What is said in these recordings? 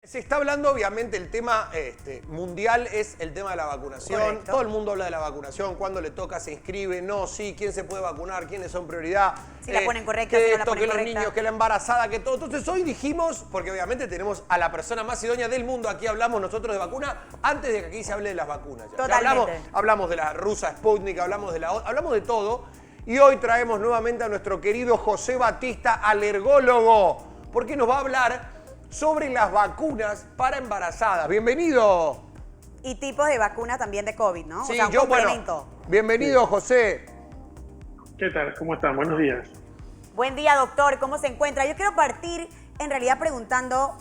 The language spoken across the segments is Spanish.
Se está hablando, obviamente, el tema mundial es el tema de la vacunación. Correcto. Todo el mundo habla de la vacunación, cuándo le toca, se inscribe, no, sí, quién se puede vacunar, quiénes son prioridad. Si la ponen correcta, que si no la esto, ponen que los correcta. niños, que la embarazada, que todo. Entonces hoy dijimos, porque obviamente tenemos a la persona más idónea del mundo, aquí hablamos nosotros de vacuna, antes de que aquí se hable de las vacunas. Ya. Totalmente. Hablamos de la rusa Sputnik, hablamos de todo. Y hoy traemos nuevamente a nuestro querido José Batista, alergólogo, porque nos va a hablar sobre las vacunas para embarazadas. Bienvenido. Y tipos de vacuna también de COVID, ¿no? Sí, o sea, un complemento. bienvenido, José. ¿Qué tal? ¿Cómo están? Buenos días. Buen día, doctor. ¿Cómo se encuentra? Yo quiero partir, en realidad, preguntando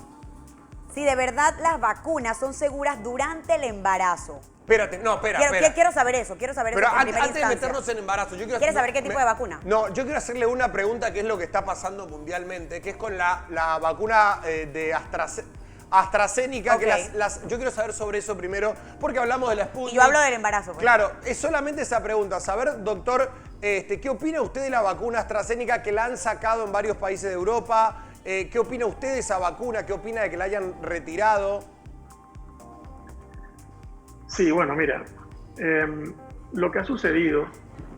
si de verdad las vacunas son seguras durante el embarazo. Espérate, no, espera. Quiero saber eso. Quiero saber Pero eso en primera antes de instancia. meternos en embarazo, yo quiero ¿Quieres saber qué tipo de vacuna? No, yo quiero hacerle una pregunta que es lo que está pasando mundialmente, que es con la vacuna de AstraZeneca. Ok. Que yo quiero saber sobre eso primero, porque hablamos de la Sputnik. Y yo hablo del embarazo. Pues. Claro, es solamente esa pregunta. Saber, doctor, ¿qué opina usted de la vacuna AstraZeneca que la han sacado en varios países de Europa? ¿Qué opina usted de esa vacuna? ¿Qué opina de que la hayan retirado? Sí, bueno, mira, lo que ha sucedido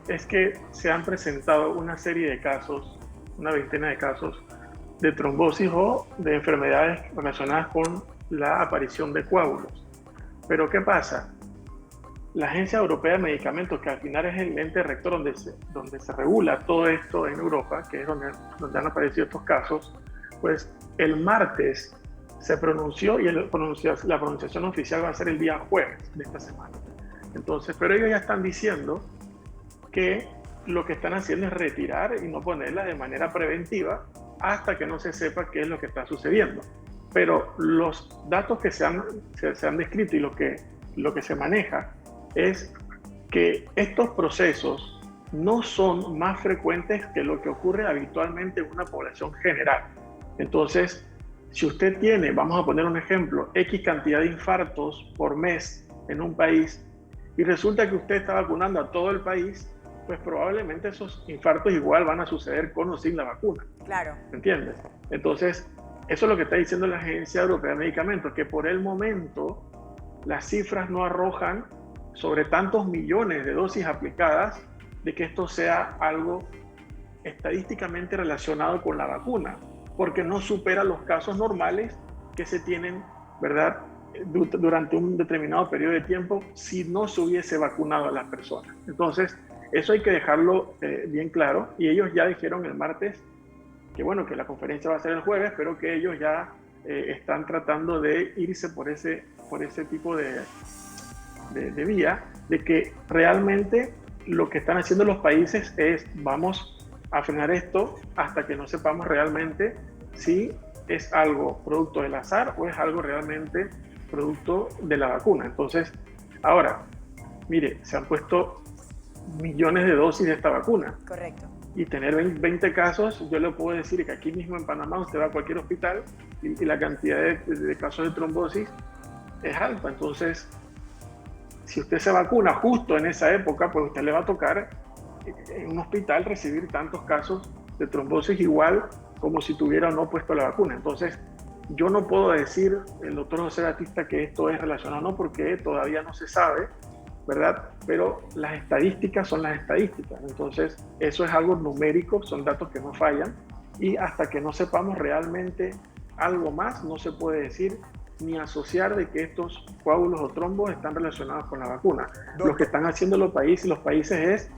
es que se han presentado una serie de casos, una veintena de casos de trombosis o de enfermedades relacionadas con la aparición de coágulos. Pero ¿qué pasa? La Agencia Europea de Medicamentos, que al final es el ente rector donde se regula todo esto en Europa, que es donde han aparecido estos casos, pues el martes se pronunció y la pronunciación oficial va a ser el día jueves de esta semana. Entonces, pero ellos ya están diciendo que lo que están haciendo es retirar y no ponerla de manera preventiva hasta que no se sepa qué es lo que está sucediendo. Pero los datos que se han descrito y lo que se maneja es que estos procesos no son más frecuentes que lo que ocurre habitualmente en una población general. Entonces, si usted tiene, vamos a poner un ejemplo, X cantidad de infartos por mes en un país y resulta que usted está vacunando a todo el país, pues probablemente esos infartos igual van a suceder con o sin la vacuna. Claro. ¿Entiendes? Entonces, eso es lo que está diciendo la Agencia Europea de Medicamentos, que por el momento las cifras no arrojan sobre tantos millones de dosis aplicadas de que esto sea algo estadísticamente relacionado con la vacuna, porque no supera los casos normales que se tienen, ¿verdad?, durante un determinado periodo de tiempo si no se hubiese vacunado a las personas. Entonces, eso hay que dejarlo bien claro, y ellos ya dijeron el martes que bueno, que la conferencia va a ser el jueves, pero que ellos ya están tratando de irse por ese tipo de vía, de que realmente lo que están haciendo los países es vamos a frenar esto hasta que no sepamos realmente si es algo producto del azar o es algo realmente producto de la vacuna. Entonces, ahora, mire, se han puesto millones de dosis de esta vacuna. Correcto. Y tener 20 casos, yo le puedo decir que aquí mismo en Panamá usted va a cualquier hospital y la cantidad de casos de trombosis es alta. Entonces, si usted se vacuna justo en esa época, pues usted le va a tocar en un hospital recibir tantos casos de trombosis igual como si tuviera o no puesto la vacuna. Entonces, yo no puedo decir, el doctor José Batista, que esto es relacionado o no, porque todavía no se sabe, ¿verdad? Pero las estadísticas son las estadísticas. Entonces, eso es algo numérico, son datos que no fallan, y hasta que no sepamos realmente algo más, no se puede decir ni asociar de que estos coágulos o trombos están relacionados con la vacuna. Lo que están haciendo los países es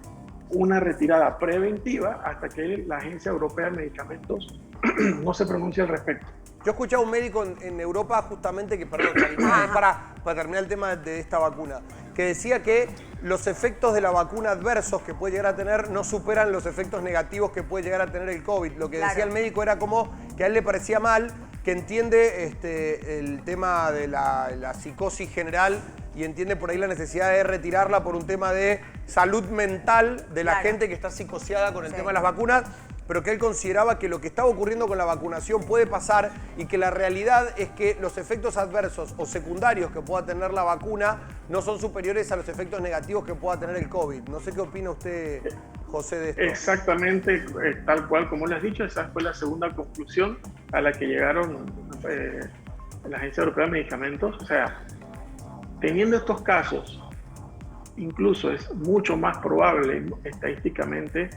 una retirada preventiva hasta que la Agencia Europea de Medicamentos no se pronuncie al respecto. Yo escuché a un médico en Europa justamente que, perdón, para terminar el tema de esta vacuna, que decía que los efectos de la vacuna adversos que puede llegar a tener no superan los efectos negativos que puede llegar a tener el COVID. Lo que decía el médico era como que a él le parecía mal, que entiende el tema de la psicosis general y entiende por ahí la necesidad de retirarla por un tema de salud mental de la gente que está psicoseada con el tema de las vacunas, pero que él consideraba que lo que estaba ocurriendo con la vacunación puede pasar y que la realidad es que los efectos adversos o secundarios que pueda tener la vacuna no son superiores a los efectos negativos que pueda tener el COVID. No sé qué opina usted, José, de esto. Exactamente, tal cual como le has dicho, esa fue la segunda conclusión a la que llegaron la Agencia Europea de Medicamentos. O sea, teniendo estos casos, incluso es mucho más probable estadísticamente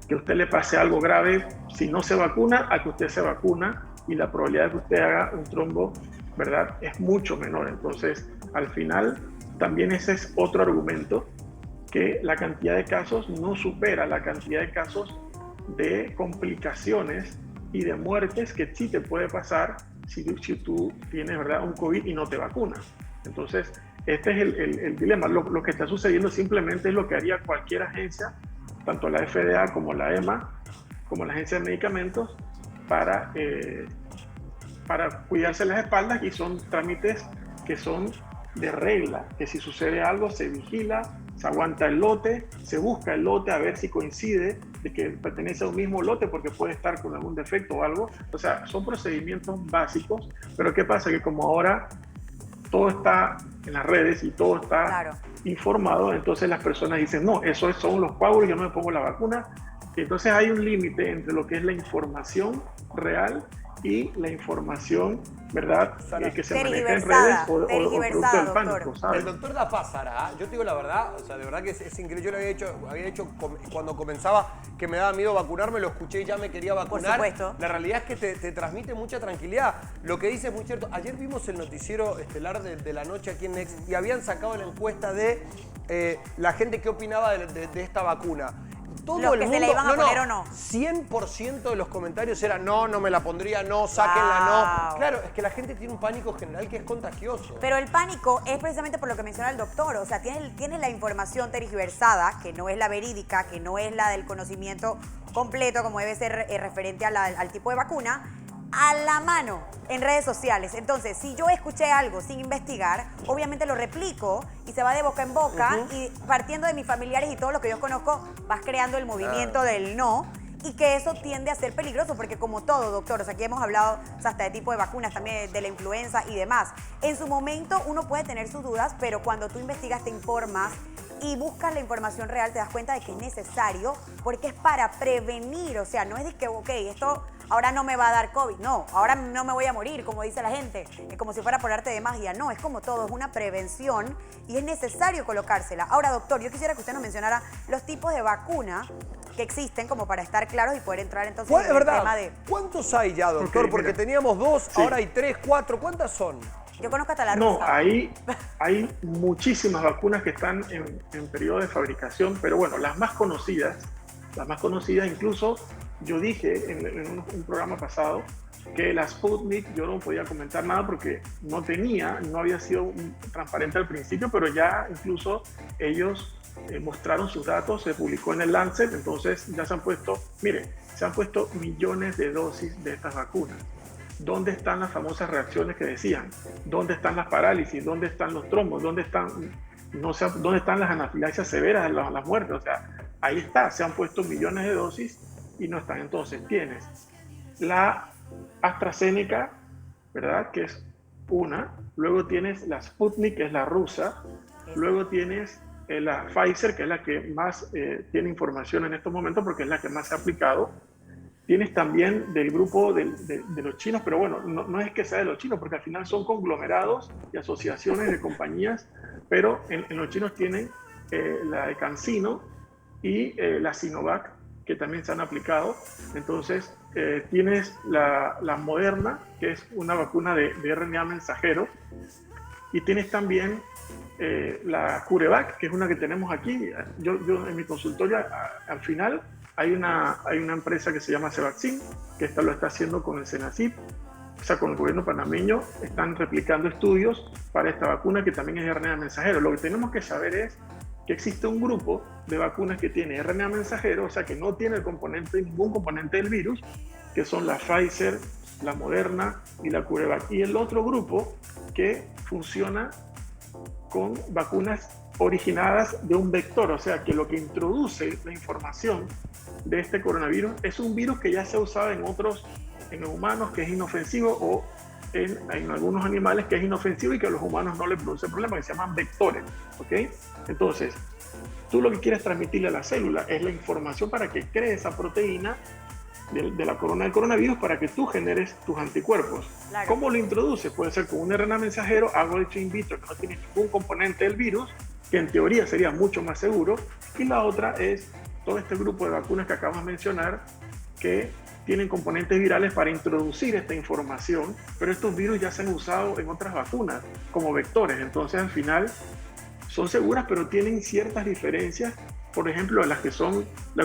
que a usted le pase algo grave si no se vacuna a que usted se vacuna, y la probabilidad de que usted haga un trombo, ¿verdad?, es mucho menor. Entonces, al final, también ese es otro argumento, que la cantidad de casos no supera la cantidad de casos de complicaciones y de muertes que sí te puede pasar si tú tienes, ¿verdad?, un COVID y no te vacunas. Entonces, este es el dilema. Lo que está sucediendo simplemente es lo que haría cualquier agencia, tanto la FDA como la EMA, como la Agencia de Medicamentos, para cuidarse las espaldas, y son trámites que son de regla, que si sucede algo se vigila, se aguanta el lote, se busca el lote a ver si coincide de que pertenece a un mismo lote, porque puede estar con algún defecto o algo. O sea, son procedimientos básicos, pero ¿qué pasa? Que como ahora todo está en las redes y todo está informado, entonces las personas dicen, no, esos son los coágulos, yo no me pongo la vacuna. Y entonces hay un límite entre lo que es la información real y la información, ¿verdad?, que se maneja en redes o producto del pánico, ¿sabes? El doctor Da Paz, Sara, yo te digo la verdad, o sea, de verdad que es increíble. Yo lo había hecho cuando comenzaba, que me daba miedo vacunarme, lo escuché y ya me quería vacunar. Por supuesto. La realidad es que te transmite mucha tranquilidad. Lo que dice es muy cierto. Ayer vimos el noticiero estelar de la noche aquí en Next y habían sacado la encuesta de la gente que opinaba de esta vacuna. Todo los el que mundo, se la iban a poner o no. 100% de los comentarios eran no me la pondría, no, sáquenla, no. Claro, es que la gente tiene un pánico general que es contagioso. Pero el pánico es precisamente por lo que menciona el doctor. O sea, tienes la información tergiversada, que no es la verídica, que no es la del conocimiento completo, como debe ser referente al tipo de vacuna, a la mano en redes sociales. Entonces, si yo escuché algo sin investigar, obviamente lo replico y se va de boca en boca, y partiendo de mis familiares y todo lo que yo conozco, vas creando el movimiento del no, y que eso tiende a ser peligroso, porque como todo, doctor, o sea, aquí hemos hablado, o sea, hasta de tipo de vacunas, también de la influenza y demás. En su momento uno puede tener sus dudas, pero cuando tú investigas, te informas y buscas la información real, te das cuenta de que es necesario, porque es para prevenir. O sea, no es de que, ok, esto ahora no me va a dar COVID, no, ahora no me voy a morir, como dice la gente, es como si fuera por arte de magia. No, es como todo, es una prevención y es necesario colocársela. Ahora, doctor, yo quisiera que usted nos mencionara los tipos de vacuna que existen, como para estar claros y poder entrar entonces en el tema de... ¿Cuántos hay ya, doctor? Porque teníamos 2, ahora hay 3, 4, ¿cuántas son? Yo conozco hasta la rusa. No, hay muchísimas vacunas que están en periodo de fabricación, pero bueno, las más conocidas incluso, yo dije en un programa pasado que la Sputnik, yo no podía comentar nada porque no había sido transparente al principio, pero ya incluso ellos mostraron sus datos, se publicó en el Lancet, entonces ya se han puesto millones de dosis de estas vacunas. ¿Dónde están las famosas reacciones que decían? ¿Dónde están las parálisis? ¿Dónde están los trombos? ¿Dónde están las anafilaxias severas, las muertes? O sea, ahí está, se han puesto millones de dosis y no están. Entonces tienes la AstraZeneca, ¿verdad?, que es una. Luego tienes la Sputnik, que es la rusa. Luego tienes la Pfizer, que es la que más tiene información en estos momentos porque es la que más se ha aplicado. Tienes también del grupo de los chinos, pero bueno, no es que sea de los chinos, porque al final son conglomerados y asociaciones de compañías, pero en los chinos tienen la de CanSino y la Sinovac, que también se han aplicado. Entonces, tienes la Moderna, que es una vacuna de RNA mensajero, y tienes también la CureVac, que es una que tenemos aquí. Yo en mi consultorio, al final, hay una empresa que se llama Cevaxin, que lo está haciendo con el Senacip, o sea, con el gobierno panameño. Están replicando estudios para esta vacuna que también es de RNA mensajero. Lo que tenemos que saber es que existe un grupo de vacunas que tiene RNA mensajero, o sea, que no tiene ningún componente del virus, que son la Pfizer, la Moderna y la CureVac. Y el otro grupo que funciona con vacunas originadas de un vector, o sea, que lo que introduce la información de este coronavirus es un virus que ya se ha usado en humanos, que es inofensivo, o en algunos animales que es inofensivo y que a los humanos no le produce problema, que se llaman vectores, ¿ok? Entonces, tú lo que quieres transmitirle a la célula es la información para que cree esa proteína de la corona del coronavirus para que tú generes tus anticuerpos. Claro. ¿Cómo lo introduces? Puede ser con un RNA mensajero, algo hecho in vitro que no tiene ningún componente del virus, que en teoría sería mucho más seguro. Y la otra es todo este grupo de vacunas que acabamos de mencionar, que tienen componentes virales para introducir esta información, pero estos virus ya se han usado en otras vacunas como vectores. Entonces, al final, son seguras, pero tienen ciertas diferencias. Por ejemplo, las que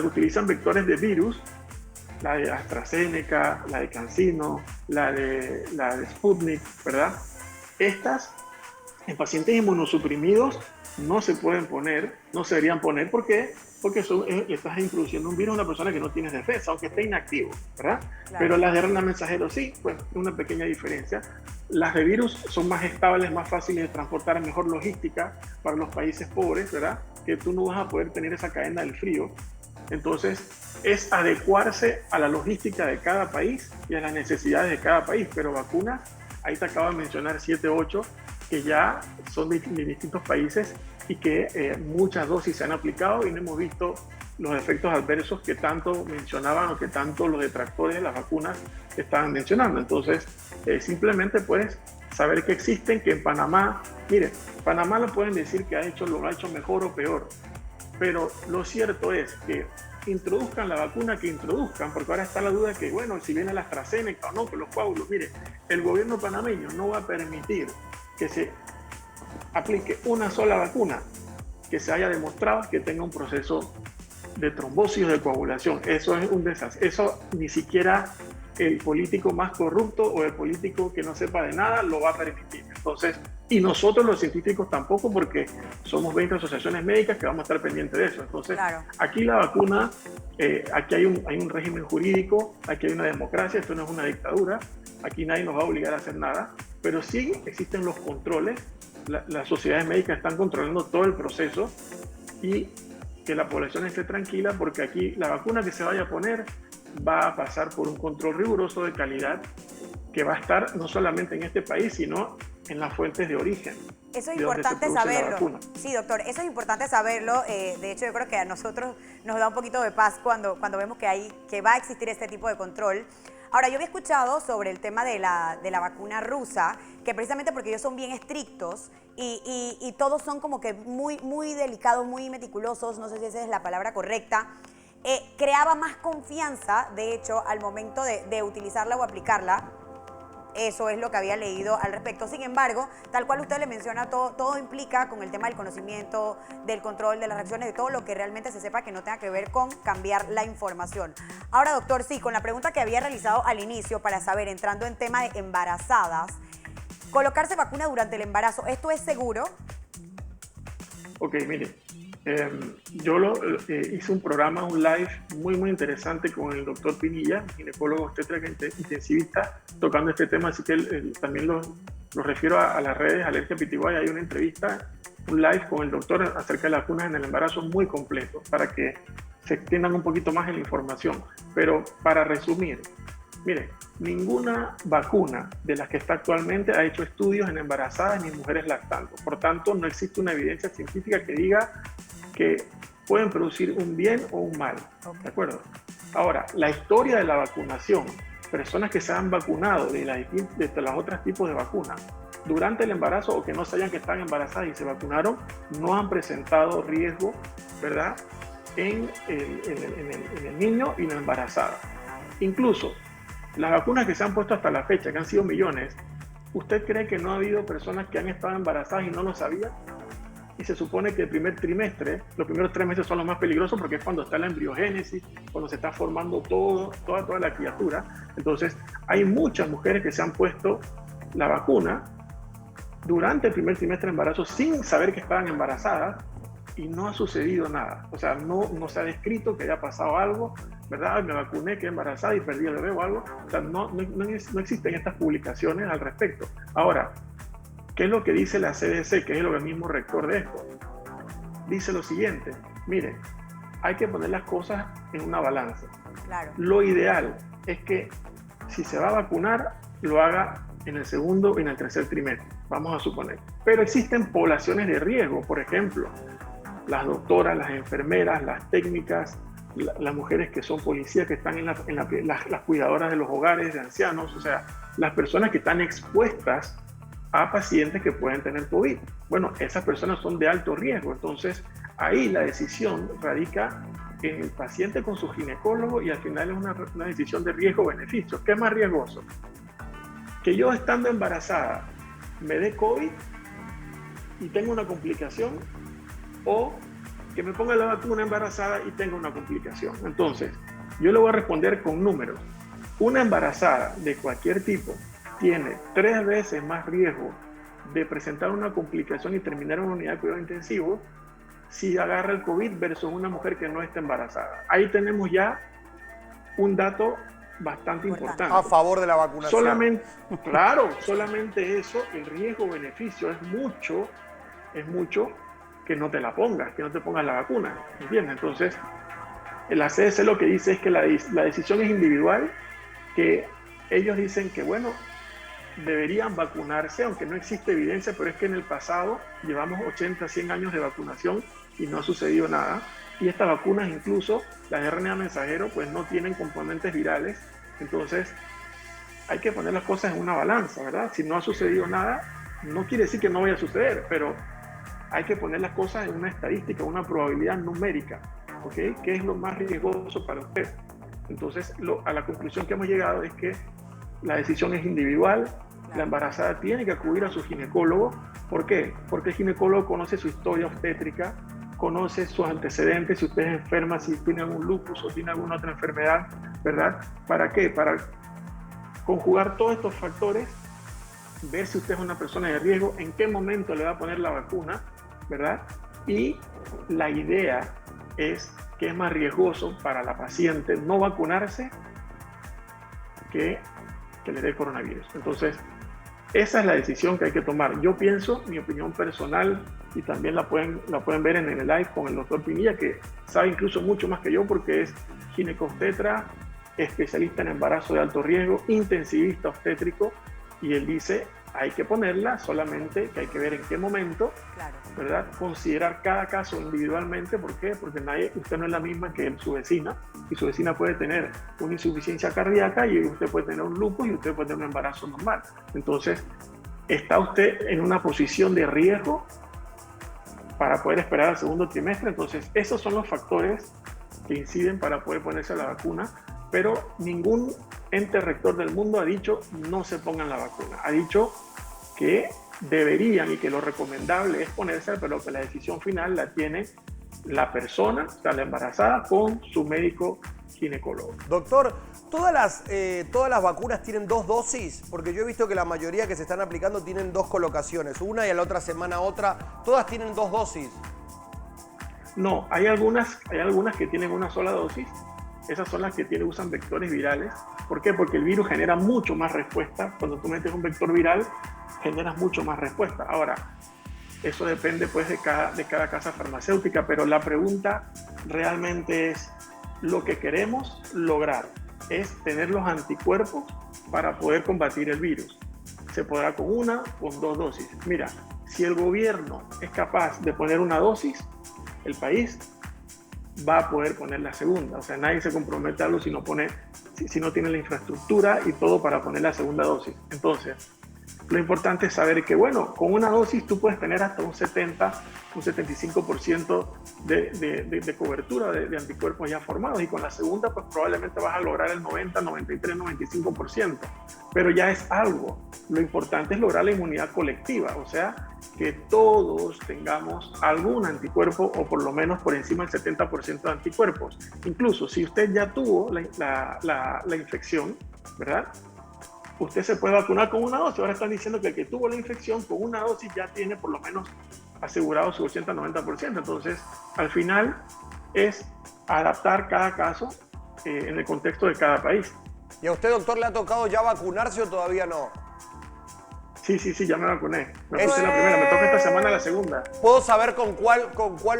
utilizan vectores de virus, la de AstraZeneca, la de CanSino, la de Sputnik, ¿verdad? Estas en pacientes inmunosuprimidos no se pueden poner, no se deberían poner, ¿por qué? Porque estás introduciendo un virus a una persona que no tiene defensa, aunque esté inactivo, ¿verdad? Claro. Pero las de RNA mensajero sí, pues una pequeña diferencia. Las de virus son más estables, más fáciles de transportar, mejor logística para los países pobres, ¿verdad? Que tú no vas a poder tener esa cadena del frío. Entonces, es adecuarse a la logística de cada país y a las necesidades de cada país. Pero vacunas, ahí te acabo de mencionar 7, 8, que ya son de distintos países y que muchas dosis se han aplicado y no hemos visto los efectos adversos que tanto mencionaban o que tanto los detractores de las vacunas estaban mencionando. Entonces, simplemente puedes saber que existen, que en Panamá, mire, Panamá lo pueden decir que lo ha hecho mejor o peor, pero lo cierto es que introduzcan la vacuna que introduzcan, porque ahora está la duda que, bueno, si viene la AstraZeneca o no, que los coágulos, mire, el gobierno panameño no va a permitir que se aplique una sola vacuna que se haya demostrado que tenga un proceso de trombosis o de coagulación. Eso es un desastre. Eso ni siquiera el político más corrupto o el político que no sepa de nada lo va a permitir. Entonces, y nosotros los científicos tampoco, porque somos 20 asociaciones médicas que vamos a estar pendientes de eso. Entonces, claro, aquí la vacuna, aquí hay un régimen jurídico, aquí hay una democracia, esto no es una dictadura, aquí nadie nos va a obligar a hacer nada, pero sí existen los controles, las sociedades médicas están controlando todo el proceso y que la población esté tranquila, porque aquí la vacuna que se vaya a poner va a pasar por un control riguroso de calidad que va a estar no solamente en este país, sino en las fuentes de origen. Eso es importante saberlo. Sí, doctor, eso es importante saberlo. De hecho, yo creo que a nosotros nos da un poquito de paz cuando vemos que va a existir este tipo de control. Ahora, yo había escuchado sobre el tema de la vacuna rusa, que precisamente porque ellos son bien estrictos y todos son como que muy delicados, muy meticulosos, no sé si esa es la palabra correcta, creaba más confianza, de hecho, al momento de utilizarla o aplicarla. Eso es lo que había leído al respecto. Sin embargo, tal cual usted le menciona, todo implica con el tema del conocimiento, del control de las reacciones, de todo lo que realmente se sepa que no tenga que ver con cambiar la información. Ahora, doctor, sí, con la pregunta que había realizado al inicio para saber, entrando en tema de embarazadas, colocarse vacuna durante el embarazo, ¿esto es seguro? Ok, mire, yo hice un programa, un live muy interesante con el doctor Pinilla, ginecólogo obstetra intensivista, tocando este tema, así que también lo refiero a las redes, Alergia Pitiguay. Hay una entrevista, un live con el doctor acerca de las vacunas en el embarazo muy completo, para que se extiendan un poquito más en la información. Pero para resumir, mire, ninguna vacuna de las que está actualmente ha hecho estudios en embarazadas ni en mujeres lactantes. Por tanto, no existe una evidencia científica que diga que pueden producir un bien o un mal. ¿De acuerdo? Ahora, la historia de la vacunación, personas que se han vacunado de los otros tipos de vacunas durante el embarazo o que no sabían que estaban embarazadas y se vacunaron, no han presentado riesgo, ¿verdad?, en el niño y la embarazada. Incluso las vacunas que se han puesto hasta la fecha, que han sido millones, ¿usted cree que no ha habido personas que han estado embarazadas y no lo sabían? Y se supone que el primer trimestre, los primeros 3 meses son los más peligrosos porque es cuando está la embriogénesis, cuando se está formando toda la criatura. Entonces, hay muchas mujeres que se han puesto la vacuna durante el primer trimestre de embarazo sin saber que estaban embarazadas y no ha sucedido nada. O sea, no se ha descrito que haya pasado algo, ¿verdad? Me vacuné, quedé embarazada y perdí el bebé o algo. O sea, no existen estas publicaciones al respecto. Ahora, ¿qué es lo que dice la CDC, que es el organismo rector de esto? Dice lo siguiente: mire, hay que poner las cosas en una balanza. Claro. Lo ideal es que si se va a vacunar, lo haga en el segundo y en el tercer trimestre, vamos a suponer. Pero existen poblaciones de riesgo, por ejemplo, las doctoras, las enfermeras, las técnicas, las mujeres que son policías, que están las cuidadoras de los hogares de ancianos, o sea, las personas que están expuestas a pacientes que pueden tener COVID. Bueno, esas personas son de alto riesgo, entonces ahí la decisión radica en el paciente con su ginecólogo y al final es una decisión de riesgo-beneficio. ¿Qué es más riesgoso? Que yo estando embarazada me dé COVID y tenga una complicación, o que me ponga la vacuna embarazada y tenga una complicación. Entonces, yo le voy a responder con números. Una embarazada de cualquier tipo tiene 3 veces más riesgo de presentar una complicación y terminar en una unidad de cuidado intensivo si agarra el COVID versus una mujer que no está embarazada. Ahí tenemos ya un dato bastante importante. A favor de la vacunación. Solamente eso, el riesgo-beneficio es mucho que no te la pongas, que no te pongas la vacuna, ¿entiendes? Entonces, la CDC lo que dice es que la decisión es individual, que ellos dicen que, bueno, deberían vacunarse, aunque no existe evidencia, pero es que en el pasado llevamos 80, 100 años de vacunación y no ha sucedido nada. Y estas vacunas, incluso las de RNA mensajero, pues no tienen componentes virales. Entonces, hay que poner las cosas en una balanza, ¿verdad? Si no ha sucedido nada, no quiere decir que no vaya a suceder, pero hay que poner las cosas en una estadística, una probabilidad numérica, ¿ok? ¿Qué es lo más riesgoso para usted? Entonces, a la conclusión que hemos llegado es que la decisión es individual. La embarazada tiene que acudir a su ginecólogo. ¿Por qué? Porque el ginecólogo conoce su historia obstétrica, conoce sus antecedentes, si usted es enferma, si tiene algún lupus o tiene alguna otra enfermedad, ¿verdad? ¿Para qué? Para conjugar todos estos factores, ver si usted es una persona de riesgo, en qué momento le va a poner la vacuna, ¿verdad? Y la idea es que es más riesgoso para la paciente no vacunarse que le dé coronavirus. Entonces, esa es la decisión que hay que tomar. Yo pienso, mi opinión personal, y también la pueden ver en el live con el doctor Pinilla, que sabe incluso mucho más que yo porque es ginecobstetra, especialista en embarazo de alto riesgo, intensivista obstétrico, y él dice, hay que ponerla, solamente que hay que ver en qué momento, Claro. ¿verdad? Considerar cada caso individualmente. ¿Por qué? Porque usted no es la misma que su vecina, y su vecina puede tener una insuficiencia cardíaca y usted puede tener un lupus y usted puede tener un embarazo normal. Entonces, ¿está usted en una posición de riesgo para poder esperar al segundo trimestre? Entonces, esos son los factores que inciden para poder ponerse la vacuna, pero ningún ente rector del mundo ha dicho no se pongan la vacuna. Ha dicho que deberían y que lo recomendable es ponerse, pero que la decisión final la tiene la persona, o sea, la embarazada, con su médico ginecólogo. Doctor, ¿todas las vacunas tienen 2 dosis? Porque yo he visto que la mayoría que se están aplicando tienen 2 colocaciones, una y a la otra semana otra. ¿Todas tienen 2 dosis? No, hay algunas que tienen una sola dosis. Esas son las que usan vectores virales. ¿Por qué? Porque el virus genera mucho más respuesta. Cuando tú metes un vector viral, generas mucho más respuesta. Ahora, eso depende pues de cada casa farmacéutica, pero la pregunta realmente es, lo que queremos lograr es tener los anticuerpos para poder combatir el virus. Se podrá con 1 o 2 dosis. Mira, si el gobierno es capaz de poner una dosis, el país va a poder poner la segunda. O sea, nadie se compromete a algo si no tiene la infraestructura y todo para poner la segunda dosis. Entonces, lo importante es saber que, bueno, con una dosis tú puedes tener hasta un 75% de cobertura de anticuerpos ya formados, y con la segunda pues probablemente vas a lograr el 90, 93, 95%, pero ya es algo. Lo importante es lograr la inmunidad colectiva, o sea, que todos tengamos algún anticuerpo o por lo menos por encima del 70% de anticuerpos. Incluso si usted ya tuvo la infección, ¿verdad? Usted se puede vacunar con una dosis. Ahora están diciendo que el que tuvo la infección con una dosis ya tiene por lo menos asegurado su 80-90%. Entonces, al final es adaptar cada caso en el contexto de cada país. ¿Y a usted, doctor, le ha tocado ya vacunarse o todavía no? Sí, ya me vacuné. Me puse la primera, me toca esta semana la segunda. ¿Puedo saber con cuál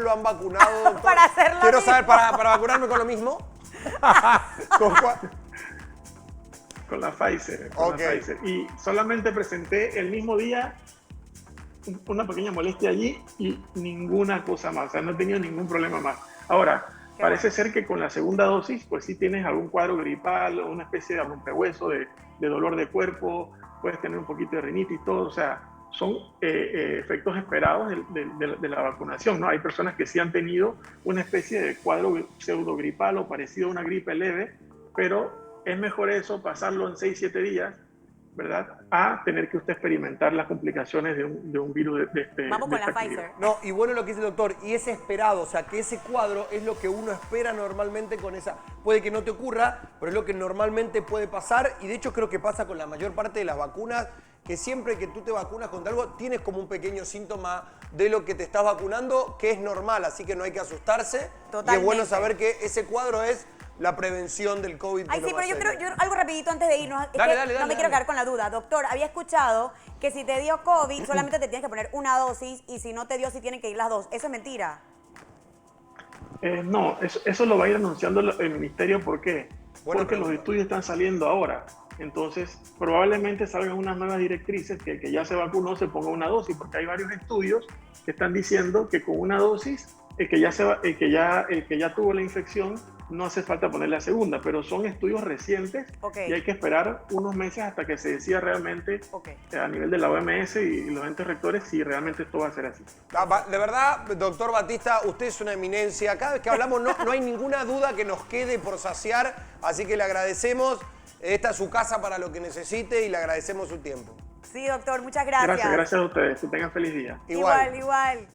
lo han vacunado, doctor? Para hacerlo. Quiero saber, ¿para vacunarme con lo mismo? ¿Con cuál? Con la Pfizer. Ok. La Pfizer. Y solamente presenté el mismo día una pequeña molestia allí y ninguna cosa más. O sea, no he tenido ningún problema más. Ahora, parece ser que con la segunda dosis, pues sí tienes algún cuadro gripal, o una especie de rompehueso, de dolor de cuerpo, puedes tener un poquito de rinitis, todo, o sea, son efectos esperados de la vacunación, ¿no? Hay personas que sí han tenido una especie de cuadro pseudogripal o parecido a una gripe leve, pero es mejor eso, pasarlo en 6-7 días, ¿verdad? A tener que usted experimentar las complicaciones de un virus Vamos con la esta Pfizer. actividad. No, y bueno lo que dice el doctor, y es esperado, o sea, que ese cuadro es lo que uno espera normalmente con esa... Puede que no te ocurra, pero es lo que normalmente puede pasar, y de hecho creo que pasa con la mayor parte de las vacunas, que siempre que tú te vacunas contra algo, tienes como un pequeño síntoma de lo que te estás vacunando, que es normal, así que no hay que asustarse. Totalmente. Y es bueno saber que ese cuadro es la prevención del COVID. Ay, sí, pero yo creo, algo rapidito antes de irnos. Es Dale, que dale, no me dale, quiero dale. quedar con la duda. Doctor, había escuchado que si te dio COVID, solamente te tienes que poner una dosis y si no te dio, sí tienen que ir las dos. ¿Eso es mentira? No, eso lo va a ir anunciando el ministerio. ¿Por qué? Buena Porque pregunta. los estudios están saliendo ahora. Entonces, probablemente salgan unas nuevas directrices que el que ya se vacunó se ponga una dosis, porque hay varios estudios que están diciendo que con una dosis, el que ya tuvo la infección, no hace falta poner la segunda, pero son estudios recientes y hay que esperar unos meses hasta que se decida realmente a nivel de la OMS y los entes rectores si realmente esto va a ser así. De verdad, doctor Batista, usted es una eminencia. Cada vez que hablamos no hay ninguna duda que nos quede por saciar, así que le agradecemos. Esta es su casa para lo que necesite y le agradecemos su tiempo. Sí, doctor, muchas gracias. Gracias a ustedes. Que tengan feliz día. Igual.